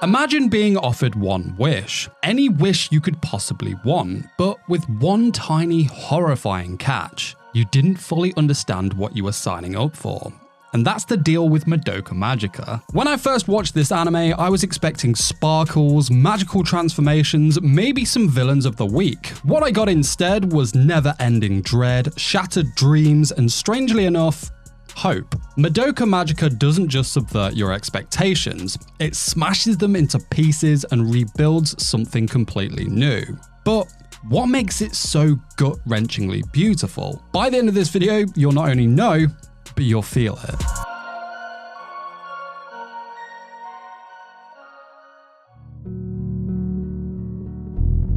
Imagine being offered one wish, any wish you could possibly want, but with one tiny horrifying catch. You didn't fully understand what you were signing up for. And that's the deal with Madoka Magica. When I first watched this anime, I was expecting sparkles, magical transformations, maybe some villains of the week. What I got instead was never-ending dread, shattered dreams, and strangely enough, hope. Madoka Magica doesn't just subvert your expectations, it smashes them into pieces and rebuilds something completely new. But what makes it so gut-wrenchingly beautiful? By the end of this video, you'll not only know, but you'll feel it.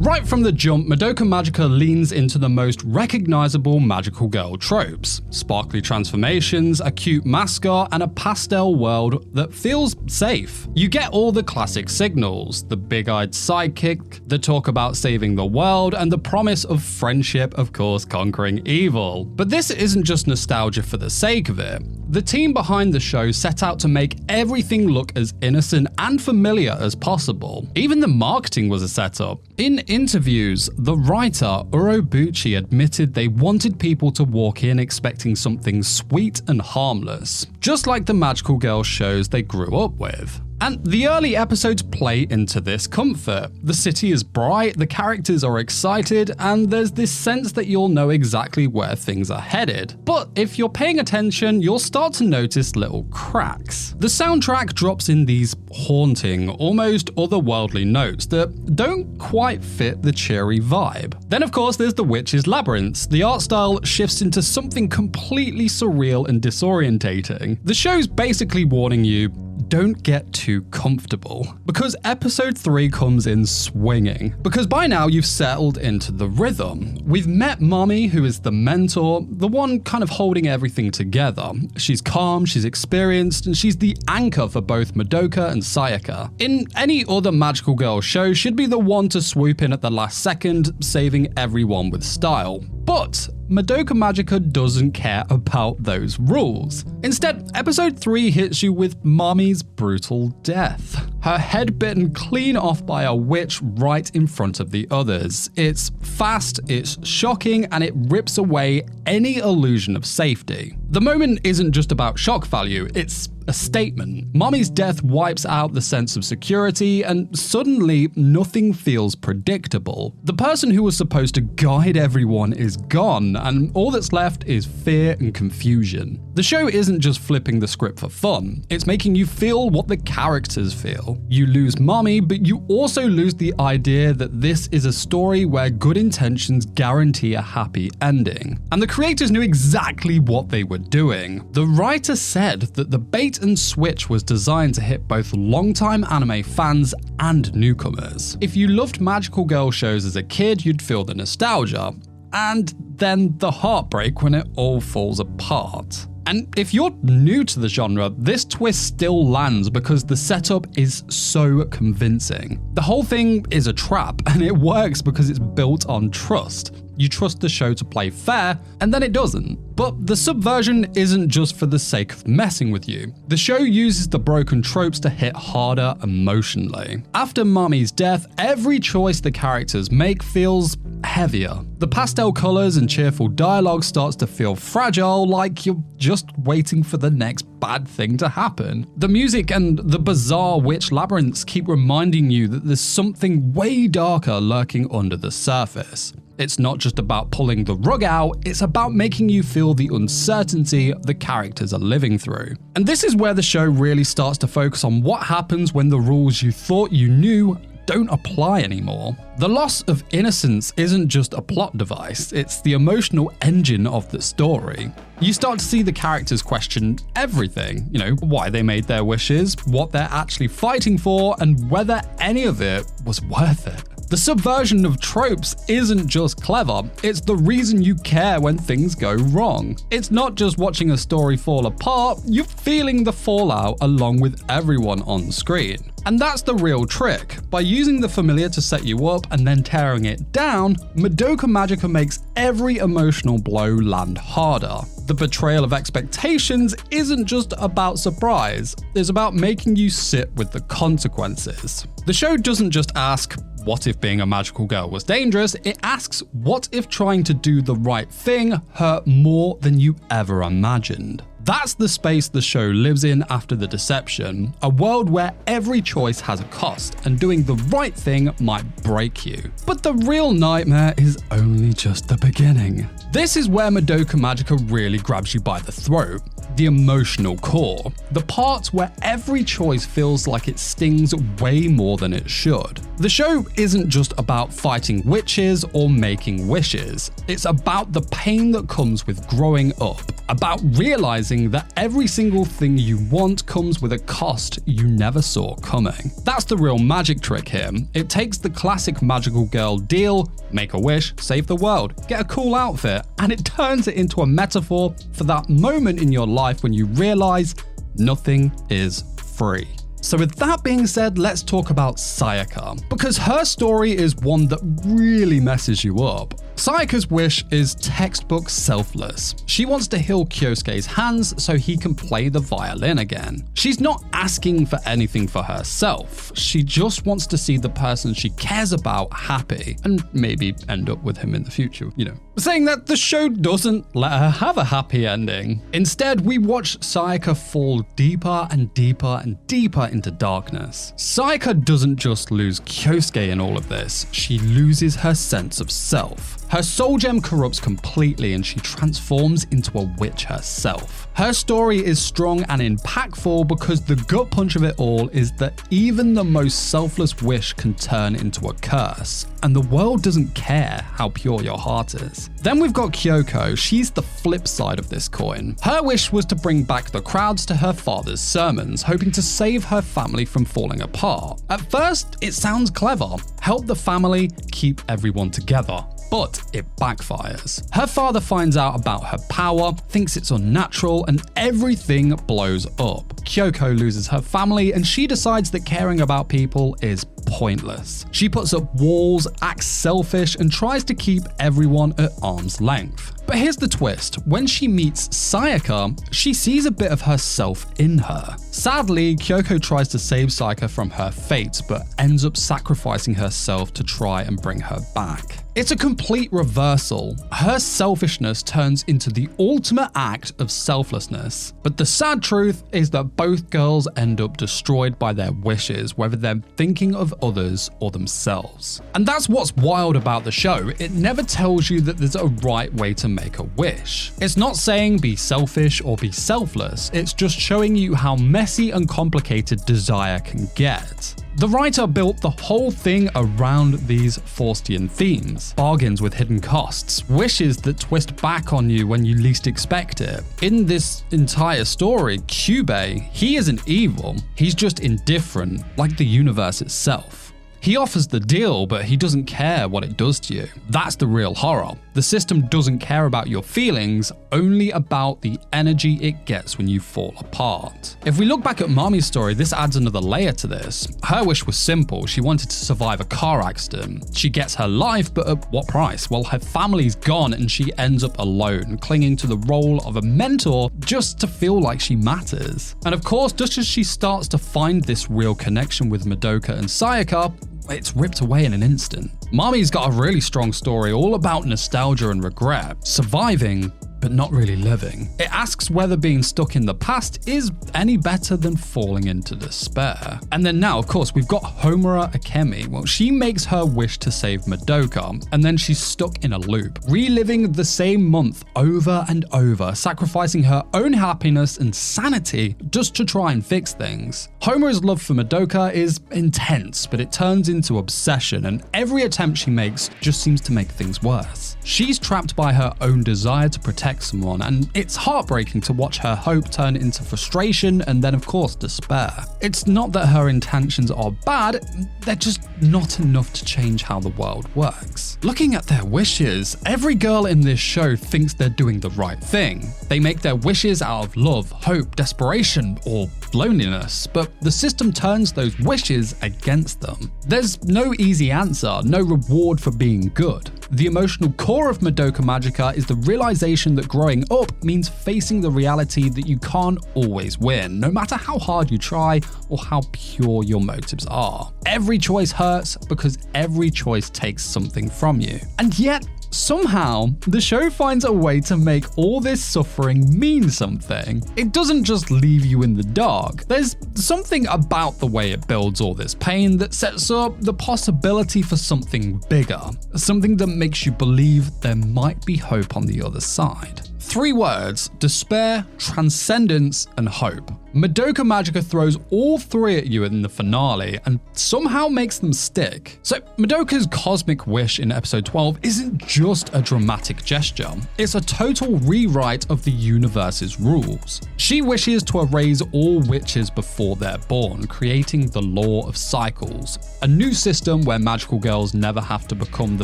Right from the jump, Madoka Magica leans into the most recognizable magical girl tropes. Sparkly transformations, a cute mascot, and a pastel world that feels safe. You get all the classic signals, the big-eyed sidekick, the talk about saving the world, and the promise of friendship, of course, conquering evil. But this isn't just nostalgia for the sake of it. The team behind the show set out to make everything look as innocent and familiar as possible. Even the marketing was a setup. In interviews, the writer Urobuchi admitted they wanted people to walk in expecting something sweet and harmless, just like the magical girl shows they grew up with. And the early episodes play into this comfort. The city is bright, the characters are excited, and there's this sense that you'll know exactly where things are headed. But if you're paying attention, you'll start to notice little cracks. The soundtrack drops in these haunting, almost otherworldly notes that don't quite fit the cheery vibe. Then of course there's the witch's labyrinths. The art style shifts into something completely surreal and disorientating. The show's basically warning you, don't get too comfortable, because episode 3 comes in swinging. Because by now you've settled into the rhythm. We've met Mami, who is the mentor, the one kind of holding everything together. She's calm, she's experienced, and she's the anchor for both Madoka and Sayaka. In any other magical girl show, she'd be the one to swoop in at the last second, saving everyone with style. But Madoka Magica doesn't care about those rules. Instead, episode 3 hits you with Mami's brutal death. Her head bitten clean off by a witch right in front of the others. It's fast, it's shocking, and it rips away any illusion of safety. The moment isn't just about shock value, it's a statement. Mami's death wipes out the sense of security, and suddenly nothing feels predictable. The person who was supposed to guide everyone is gone, and all that's left is fear and confusion. The show isn't just flipping the script for fun, it's making you feel what the characters feel. You lose Mami, but you also lose the idea that this is a story where good intentions guarantee a happy ending. And the creators knew exactly what they were doing. The writer said that the bait and switch was designed to hit both longtime anime fans and newcomers. If you loved magical girl shows as a kid, you'd feel the nostalgia, and then the heartbreak when it all falls apart. And if you're new to the genre, this twist still lands because the setup is so convincing. The whole thing is a trap, and it works because it's built on trust. You trust the show to play fair, and then it doesn't. But the subversion isn't just for the sake of messing with you. The show uses the broken tropes to hit harder emotionally. After Mami's death, every choice the characters make feels heavier. The pastel colors and cheerful dialogue starts to feel fragile, like you're just waiting for the next bad thing to happen. The music and the bizarre witch labyrinths keep reminding you that there's something way darker lurking under the surface. It's not just about pulling the rug out, it's about making you feel the uncertainty the characters are living through. And this is where the show really starts to focus on what happens when the rules you thought you knew don't apply anymore. The loss of innocence isn't just a plot device, it's the emotional engine of the story. You start to see the characters question everything, why they made their wishes, what they're actually fighting for, and whether any of it was worth it. The subversion of tropes isn't just clever, it's the reason you care when things go wrong. It's not just watching a story fall apart, you're feeling the fallout along with everyone on screen. And that's the real trick. By using the familiar to set you up and then tearing it down, Madoka Magica makes every emotional blow land harder. The betrayal of expectations isn't just about surprise, it's about making you sit with the consequences. The show doesn't just ask, what if being a magical girl was dangerous? It asks, what if trying to do the right thing hurt more than you ever imagined? That's the space the show lives in after the deception, a world where every choice has a cost, and doing the right thing might break you. But the real nightmare is only just the beginning. This is where Madoka Magica really grabs you by the throat. The emotional core, the parts where every choice feels like it stings way more than it should. The show isn't just about fighting witches or making wishes, it's about the pain that comes with growing up, about realizing that every single thing you want comes with a cost you never saw coming. That's the real magic trick here. It takes the classic magical girl deal, make a wish, save the world, get a cool outfit, and it turns it into a metaphor for that moment in your life when you realize nothing is free. So with that being said, let's talk about Sayaka, because her story is one that really messes you up. Sayaka's wish is textbook selfless. She wants to heal Kyosuke's hands so he can play the violin again. She's not asking for anything for herself. She just wants to see the person she cares about happy and maybe end up with him in the future, Saying that, the show doesn't let her have a happy ending. Instead, we watch Sayaka fall deeper and deeper and deeper into darkness. Sayaka doesn't just lose Kyosuke in all of this, she loses her sense of self. Her soul gem corrupts completely and she transforms into a witch herself. Her story is strong and impactful because the gut punch of it all is that even the most selfless wish can turn into a curse, and the world doesn't care how pure your heart is. Then we've got Kyoko. She's the flip side of this coin. Her wish was to bring back the crowds to her father's sermons, hoping to save her family from falling apart. At first, it sounds clever. Help the family, keep everyone together. But it backfires. Her father finds out about her power, thinks it's unnatural, and everything blows up. Kyoko loses her family, and she decides that caring about people is pointless. She puts up walls, acts selfish, and tries to keep everyone at arm's length. But here's the twist. When she meets Sayaka, she sees a bit of herself in her. Sadly, Kyoko tries to save Sayaka from her fate, but ends up sacrificing herself to try and bring her back. It's a complete reversal. Her selfishness turns into the ultimate act of selflessness. But the sad truth is that both girls end up destroyed by their wishes, whether they're thinking of others or themselves. And that's what's wild about the show. It never tells you that there's a right way to make a wish. It's not saying be selfish or be selfless. It's just showing you how messy and complicated desire can get. The writer built the whole thing around these Faustian themes. Bargains with hidden costs, wishes that twist back on you when you least expect it. In this entire story, Kyubei, he isn't evil, he's just indifferent, like the universe itself. He offers the deal, but he doesn't care what it does to you. That's the real horror. The system doesn't care about your feelings, only about the energy it gets when you fall apart. If we look back at Mami's story, this adds another layer to this. Her wish was simple. She wanted to survive a car accident. She gets her life, but at what price? Well, her family's gone and she ends up alone, clinging to the role of a mentor just to feel like she matters. And of course, just as she starts to find this real connection with Madoka and Sayaka, it's ripped away in an instant. Mami's got a really strong story all about nostalgia and regret, surviving but not really living. It asks whether being stuck in the past is any better than falling into despair. And then now, of course, we've got Homura Akemi. Well, she makes her wish to save Madoka, and then she's stuck in a loop, reliving the same month over and over, sacrificing her own happiness and sanity just to try and fix things. Homura's love for Madoka is intense, but it turns into obsession, and every attempt she makes just seems to make things worse. She's trapped by her own desire to protect protect someone, and it's heartbreaking to watch her hope turn into frustration and then of course despair. It's not that her intentions are bad, they're just not enough to change how the world works. Looking at their wishes, every girl in this show thinks they're doing the right thing. They make their wishes out of love, hope, desperation, or loneliness, but the system turns those wishes against them. There's no easy answer, no reward for being good. The emotional core of Madoka Magica is the realization that growing up means facing the reality that you can't always win, no matter how hard you try or how pure your motives are. Every choice hurts because every choice takes something from you. And yet, somehow, the show finds a way to make all this suffering mean something. It doesn't just leave you in the dark. There's something about the way it builds all this pain that sets up the possibility for something bigger, something that makes you believe there might be hope on the other side. 3 words: despair, transcendence, and hope. Madoka Magica throws all 3 at you in the finale and somehow makes them stick. So Madoka's cosmic wish in episode 12 isn't just a dramatic gesture, it's a total rewrite of the universe's rules. She wishes to erase all witches before they're born, creating the law of cycles, a new system where magical girls never have to become the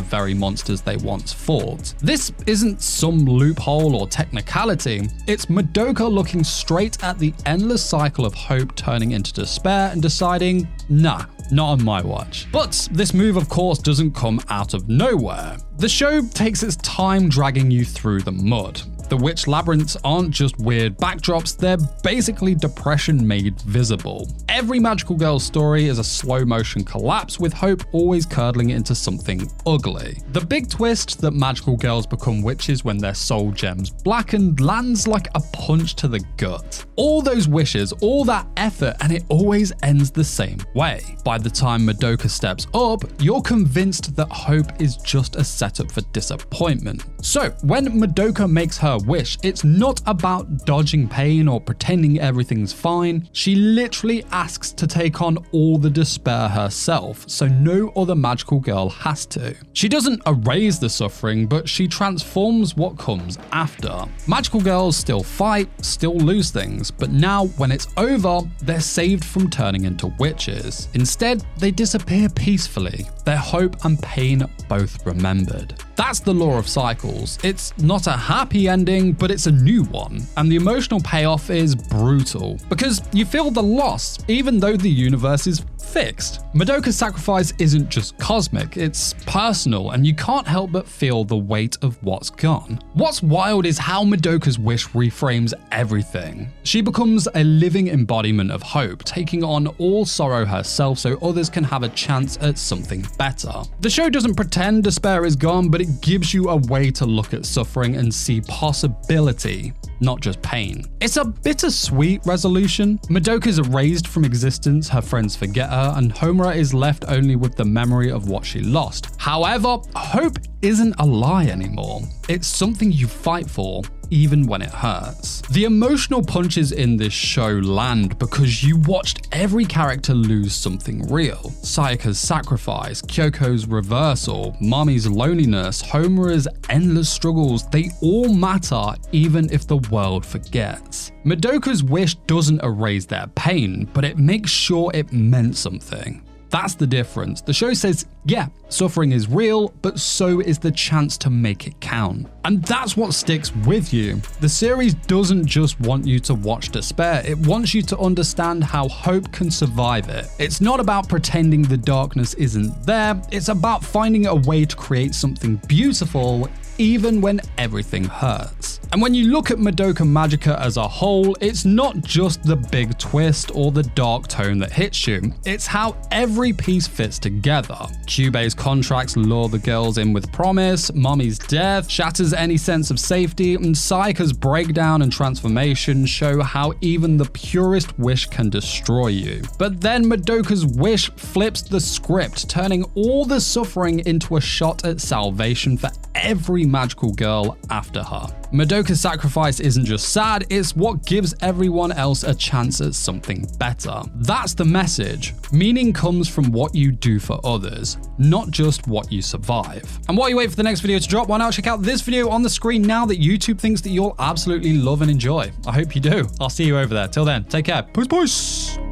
very monsters they once fought. This isn't some loophole or technicality, it's Madoka looking straight at the endless cycle of hope turning into despair and deciding, nah, not on my watch. But this move of course doesn't come out of nowhere. The show takes its time dragging you through the mud. The witch labyrinths aren't just weird backdrops, they're basically depression made visible. Every magical girl's story is a slow motion collapse, with hope always curdling into something ugly. The big twist that magical girls become witches when their soul gems blacken lands like a punch to the gut. All those wishes, all that effort, and it always ends the same way. By the time Madoka steps up, you're convinced that hope is just a setup for disappointment. So when Madoka makes her wish, it's not about dodging pain or pretending everything's fine. She literally asks to take on all the despair herself, so no other magical girl has to. She doesn't erase the suffering, but she transforms what comes after. Magical girls still fight, still lose things, but now when it's over, they're saved from turning into witches. Instead, they disappear peacefully, their hope and pain both remembered. That's the law of cycles. It's not a happy ending, but it's a new one. And the emotional payoff is brutal, because you feel the loss, even though the universe is fixed. Madoka's sacrifice isn't just cosmic, it's personal, and you can't help but feel the weight of what's gone. What's wild is how Madoka's wish reframes everything. She becomes a living embodiment of hope, taking on all sorrow herself so others can have a chance at something better. The show doesn't pretend despair is gone, but it gives you a way to look at suffering and see possibility, not just pain. It's a bittersweet resolution. Madoka's erased from existence, her friends forget her, and Homura is left only with the memory of what she lost. However, hope isn't a lie anymore. It's something you fight for, even when it hurts. The emotional punches in this show land because you watched every character lose something real. Sayaka's sacrifice, Kyoko's reversal, Mami's loneliness, Homura's endless struggles, they all matter even if the world forgets. Madoka's wish doesn't erase their pain, but it makes sure it meant something. That's the difference. The show says, yeah, suffering is real, but so is the chance to make it count. And that's what sticks with you. The series doesn't just want you to watch despair, it wants you to understand how hope can survive it. It's not about pretending the darkness isn't there, it's about finding a way to create something beautiful even when everything hurts. And when you look at Madoka Magica as a whole, it's not just the big twist or the dark tone that hits you, it's how every piece fits together. Kyubei's contracts lure the girls in with promise, Mami's death shatters any sense of safety, and Sayaka's breakdown and transformation show how even the purest wish can destroy you. But then Madoka's wish flips the script, turning all the suffering into a shot at salvation for every magical girl after her. Madoka's sacrifice isn't just sad, it's what gives everyone else a chance at something better. That's the message. Meaning comes from what you do for others, not just what you survive. And while you wait for the next video to drop, why not check out this video on the screen now that YouTube thinks that you'll absolutely love and enjoy. I hope you do. I'll see you over there. Till then, take care. Peace, peace.